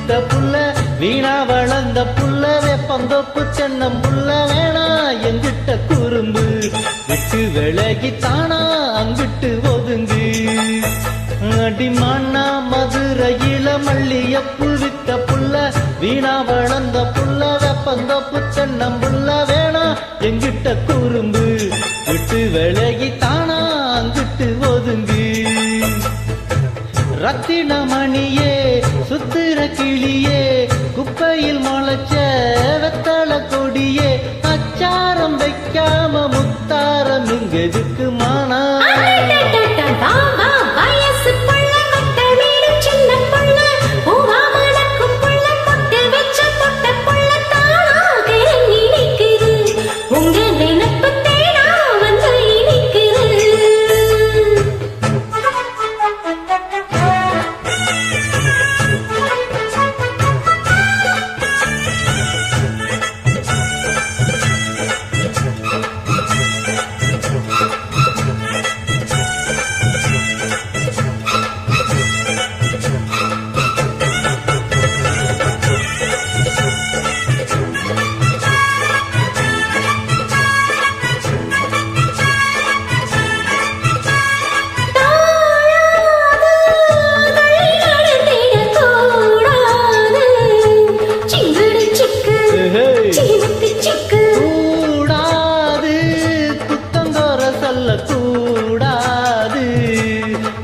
வித்த புள்ள வீணா வளர்ந்த புள்ள வெப்பந்தோப்பு தென்னம் புள்ள வேணா எங்கிட்ட குறும்பு விட்டு விலகி தானா அங்கிட்டு ஒதுங்கு அடிமானா மதுரையில மல்லியப்பு வித்த புள்ள வீணா வளர்ந்த புள்ள வெப்பந்தோப்பு தென்னம் புள்ள வேணா எங்கிட்ட குறும்பு விட்டு விலகி தானா அங்கிட்டு ஒதுங்கு ரத்தினமணியே சுத்திர கிளியே குப்பையில் முளைச்ச வெத்தள கொடியே அச்சாரம் வைக்காம முத்தாரம் இங்கதுக்கு மானா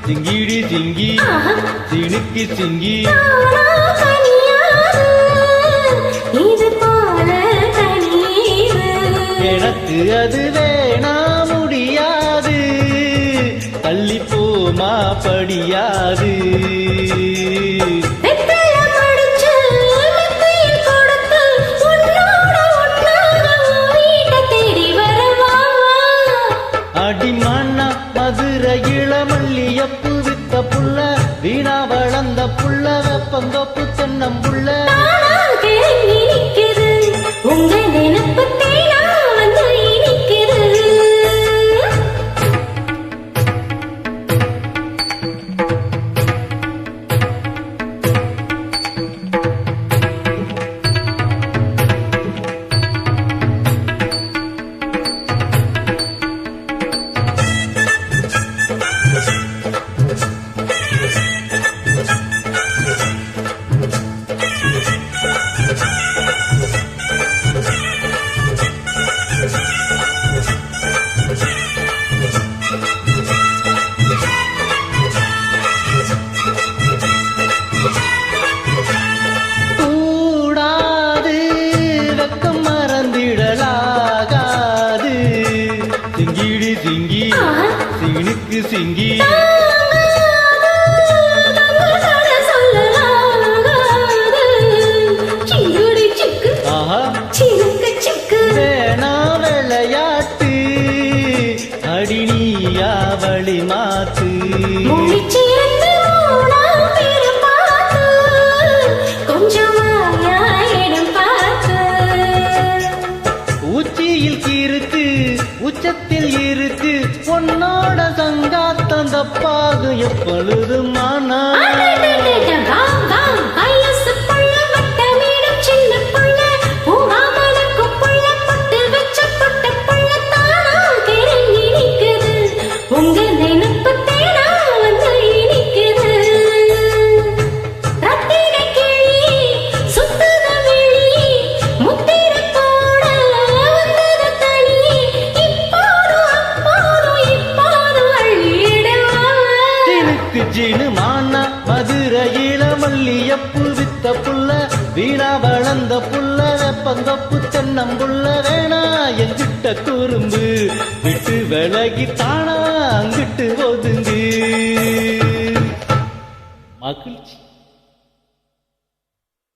சிங்கிடி சிங்கி சினுக்கி சிங்கி எனக்கு அது வேணா முடியாது தள்ளி போமா படியாது அடிமானா மதுரையில மல்லியப்பு வித்த புள்ள வீணா வளர்ந்த புள்ள வெப்பந்தோப்பு தென்னம் புள்ள உங்க நினைப்பு தேனா வந்து இனிக்குது சிங்கிடி சிங்கி சினுக்கு சிங்கி வேணா விளையாட்டு அடினியா வழி மாத்து உச்சியில் இருக்கு உச்சத்தில் இருக்கு பொன்னோட சங்காத்தந்த பாகு எப்பொழுது மானா ஜீனு மானா மதுரையில மல்லியப்பு வித்த புள்ள வீணா வளர்ந்த புள்ள வெப்பந்தப்பு தென்னம் புள்ள வேணா எங்கிட்ட குறும்பு விட்டு விலகி தானா அங்கிட்டு ஒதுங்கு மகிழ்ச்சி.